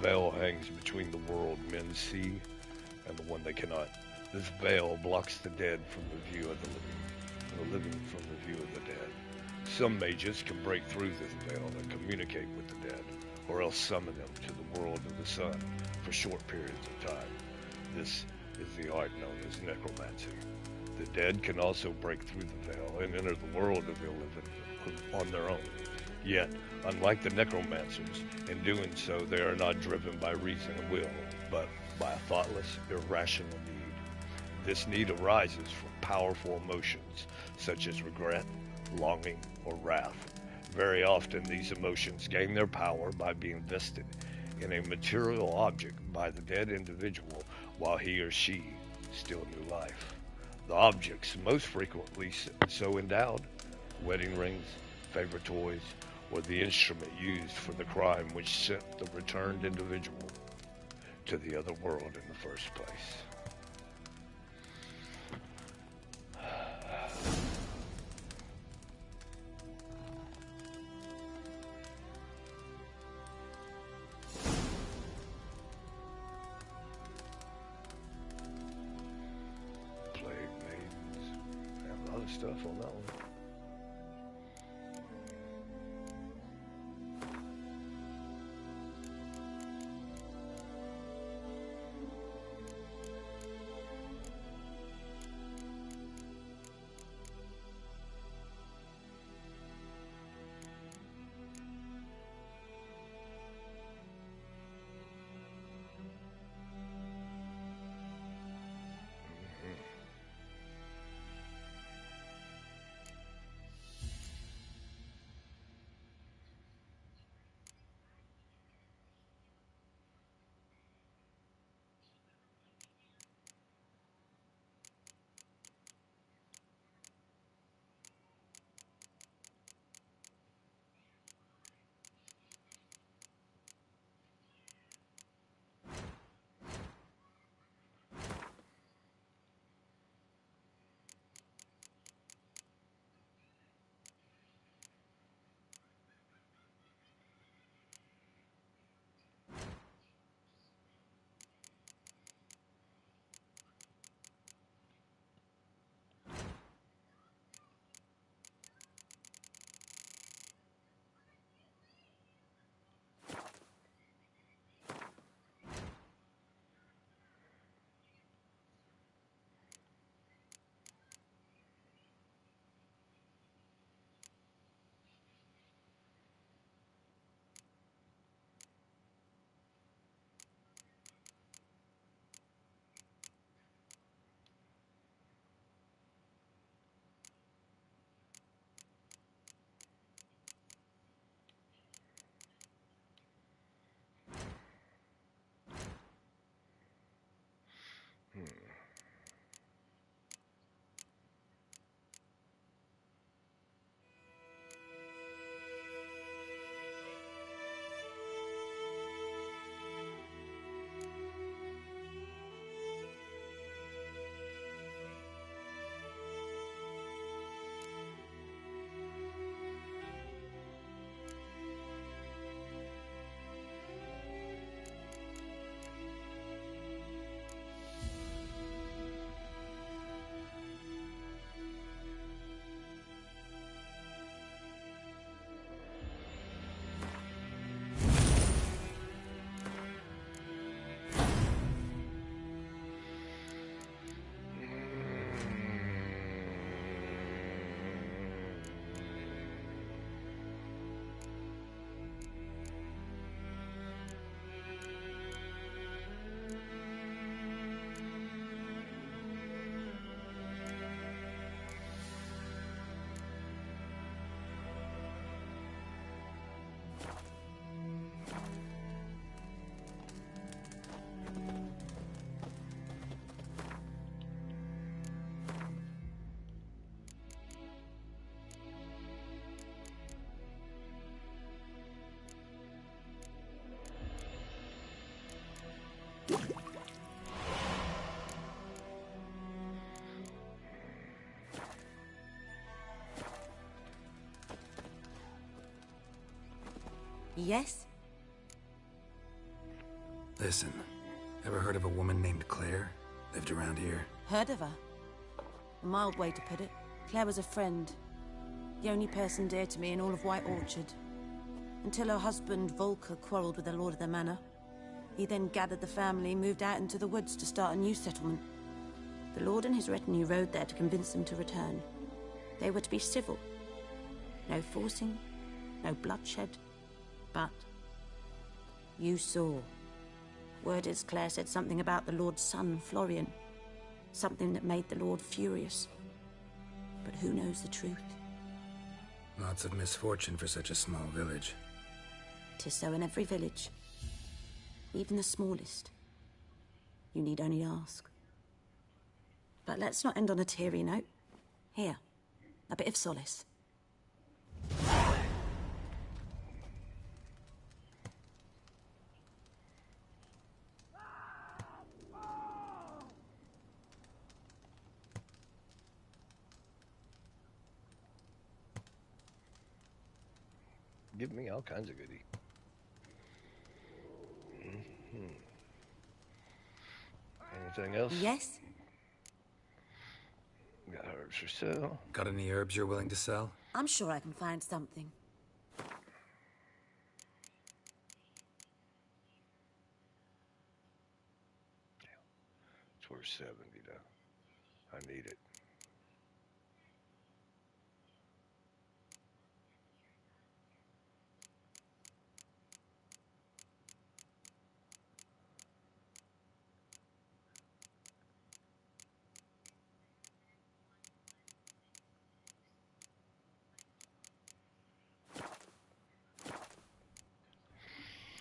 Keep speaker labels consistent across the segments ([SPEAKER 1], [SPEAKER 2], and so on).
[SPEAKER 1] veil hangs between the world men see and the one they cannot. This veil blocks the dead from the view of the living, and the living from the view of the dead. Some mages can break through this veil and communicate with the dead, or else summon them to the world of the sun for short periods of time. This is the art known as necromancy. The dead can also break through the veil and enter the world of the living on their own. Yet, unlike the necromancers, in doing so they are not driven by reason and will, but by a thoughtless, irrational need. This need arises from powerful emotions such as regret, longing, or wrath. Very often these emotions gain their power by being vested in a material object by the dead individual while he or she still knew life. The objects most frequently so endowed, wedding rings, favorite toys, or the instrument used for the crime which sent the returned individual to the other world in the first place. Plague maidens, and a lot of stuff on that one.
[SPEAKER 2] Yes? Listen, ever heard of a woman named Claire? Lived around here?
[SPEAKER 3] Heard of her? A mild way to put it. Claire was a friend. The only person dear to me in all of White Orchard. Until her husband, Volker, quarreled with the lord of the manor. He then gathered the family, moved out into the woods to start a new settlement. The lord and his retinue rode there to convince them to return. They were to be civil. No forcing, no bloodshed. But you saw. Word is Claire said something about the lord's son, Florian. Something that made the lord furious. But who knows the truth?
[SPEAKER 2] Lots of misfortune for such a small village.
[SPEAKER 3] 'Tis so in every village. Even the smallest. You need only ask. But let's not end on a teary note. Here, a bit of solace.
[SPEAKER 1] Give me all kinds of goodies. Anything else?
[SPEAKER 3] Yes?
[SPEAKER 1] Got herbs for sale.
[SPEAKER 2] Got any herbs you're willing to sell?
[SPEAKER 3] I'm sure I can find something.
[SPEAKER 1] It's worth 70 though. I need it.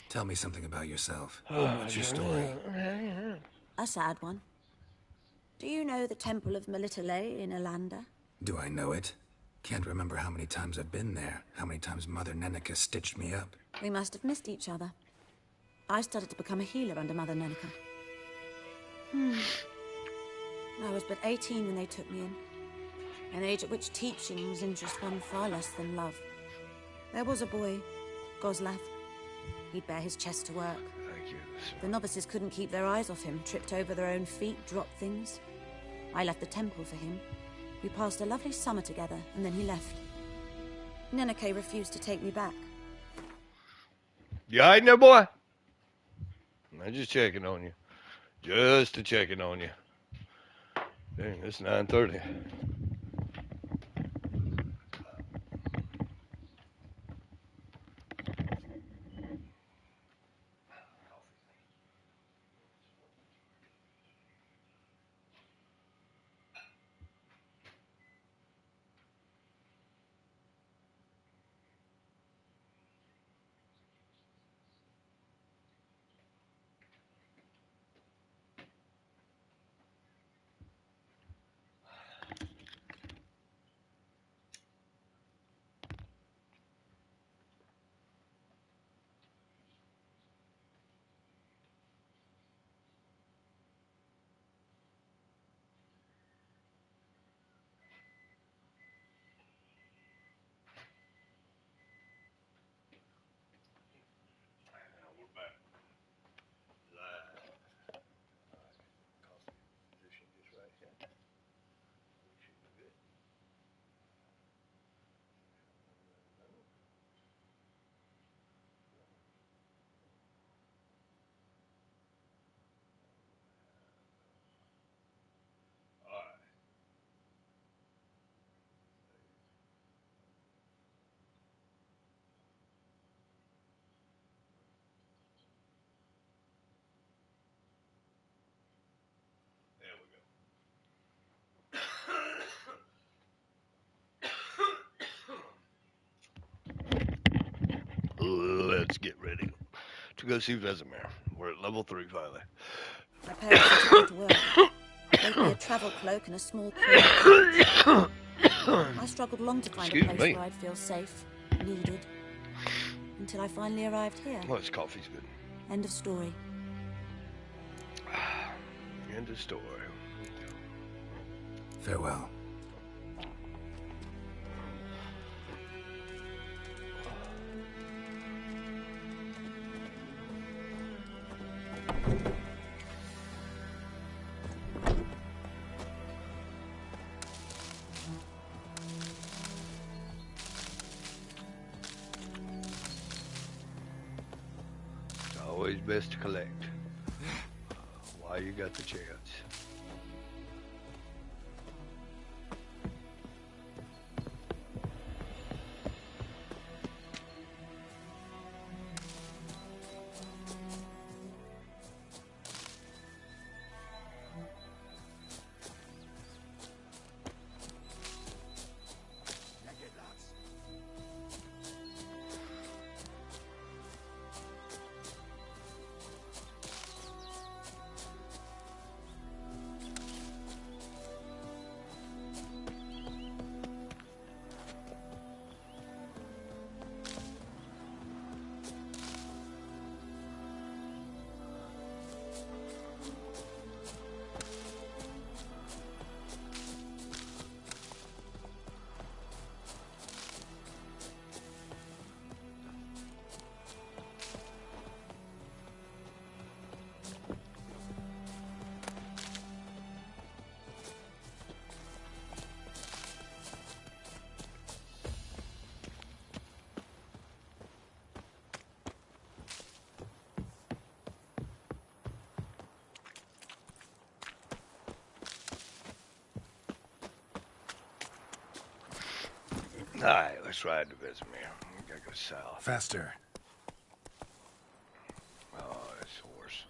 [SPEAKER 2] Tell me something about yourself. What's your story?
[SPEAKER 3] A sad one. Do you know the Temple of Melitele in Alanda?
[SPEAKER 2] Do I know it? Can't remember how many times I've been there, how many times Mother Neneka stitched me up.
[SPEAKER 3] We must have missed each other. I started to become a healer under Mother Neneka. I was but 18 when they took me in. An age at which teaching was interest one far less than love. There was a boy, Goslav. He'd bare his chest to work.
[SPEAKER 1] Thank you.
[SPEAKER 3] The novices couldn't keep their eyes off him, tripped over their own feet, dropped things. I left the temple for him. We passed a lovely summer together, and then he left. Neneke refused to take me back.
[SPEAKER 1] You hiding there, boy? I'm just checking on you. Just a checking on you. Dang, it's 9:30. Let's get ready to go see Vesemir. We're at level 3 finally.
[SPEAKER 3] My parents had to go to work. Gave me a travel cloak and a small crate. I struggled long to find
[SPEAKER 1] Excuse
[SPEAKER 3] a place
[SPEAKER 1] me.
[SPEAKER 3] where I'd feel safe, needed. Until I finally arrived here.
[SPEAKER 1] Well, this coffee's good.
[SPEAKER 3] End of story.
[SPEAKER 1] End of story.
[SPEAKER 2] Farewell.
[SPEAKER 1] It's always best to collect while you got the chance. Alright, let's ride to Vesemir. We gotta go south.
[SPEAKER 2] Faster.
[SPEAKER 1] Oh, this horse.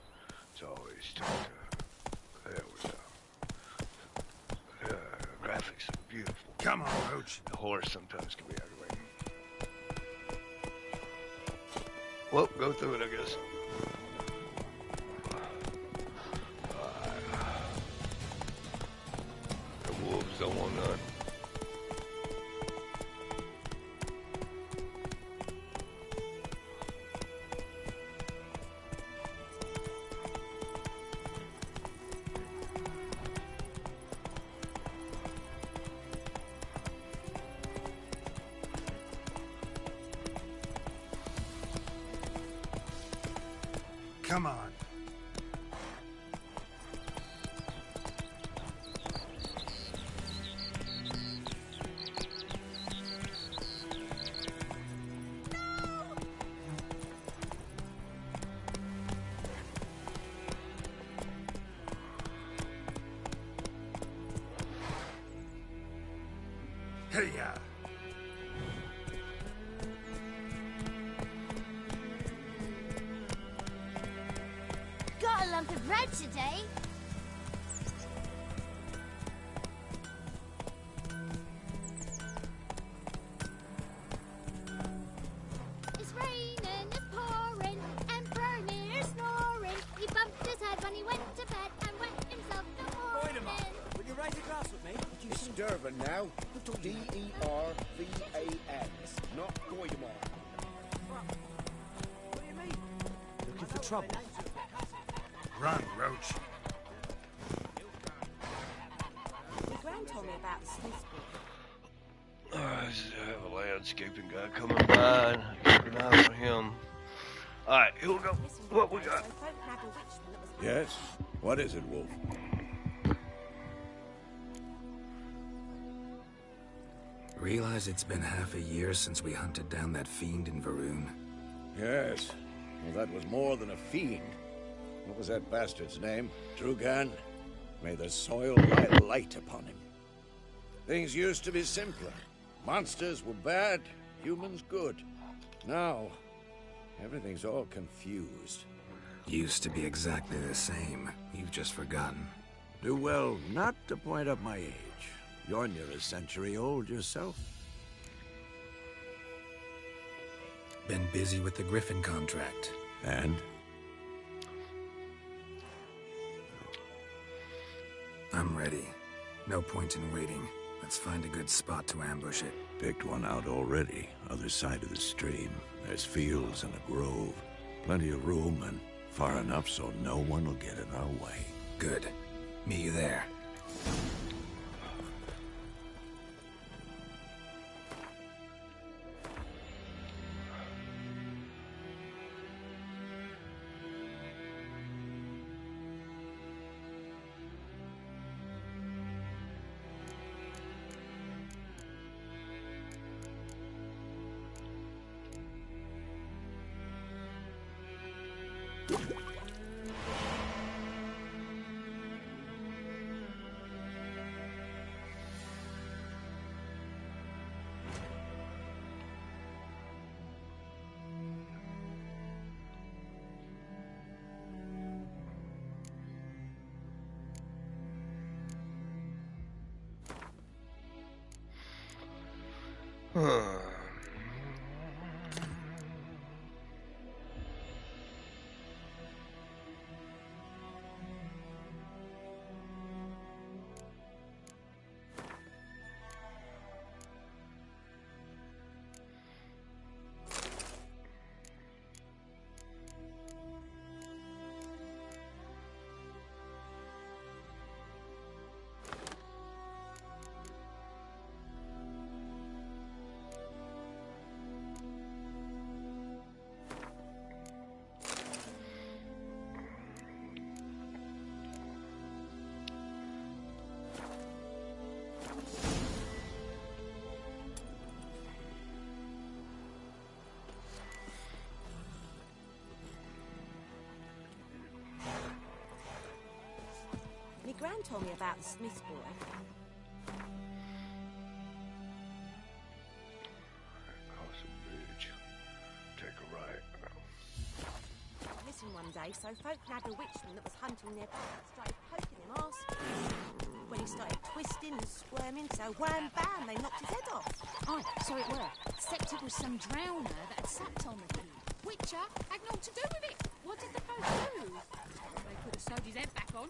[SPEAKER 1] It's always tough to... There we go. Graphics are beautiful.
[SPEAKER 2] Come on, Roach.
[SPEAKER 1] The horse sometimes can be ugly. Well, go through it, I guess. The wolves don't want none.
[SPEAKER 2] Come on. Hey-ya.
[SPEAKER 4] Got a lump of bread today. It's raining, it's pouring, and Bernier's snoring. He bumped his head when he went to bed and wet himself the morning.
[SPEAKER 5] Will you raise a glass with me?
[SPEAKER 6] It's Durban now. D-E-R-V-A-N. Not Goidemar.
[SPEAKER 5] What do you mean? Looking for trouble?
[SPEAKER 2] Run, Roach.
[SPEAKER 3] Your gran told me about Smith's book.
[SPEAKER 1] I have a landscaping guy coming by and keep an eye on him. Alright, here we go. What we got?
[SPEAKER 6] Yes? What is it, Wolf?
[SPEAKER 2] Realize it's been half a year since we hunted down that fiend in Varun?
[SPEAKER 6] Yes. Well, that was more than a fiend. What was that bastard's name? Drugan? May the soil lie light upon him. Things used to be simpler. Monsters were bad, humans good. Now, everything's all confused.
[SPEAKER 2] Used to be exactly the same. You've just forgotten.
[SPEAKER 6] Do well not to point up my age. You're near a century old yourself.
[SPEAKER 2] Been busy with the Griffin contract.
[SPEAKER 6] And?
[SPEAKER 2] I'm ready. No point in waiting. Let's find a good spot to ambush it.
[SPEAKER 6] Picked one out already. Other side of the stream. There's fields and a grove. Plenty of room and far enough so no one will get in our way.
[SPEAKER 2] Good. Meet you there.
[SPEAKER 3] My gran told me about the Smith boy.
[SPEAKER 1] Cross a bridge. Take a right.
[SPEAKER 3] Listen, one day, so folk nabbed a witchman that was hunting their back, started poking him, asking. When he started twisting and squirming, so wham bam, they knocked his head off.
[SPEAKER 4] Oh, so it were. Except it was some drowner that had sapped on the kid. Witcher had naught to do with it. What did the folk do? They could have sewed his head back on.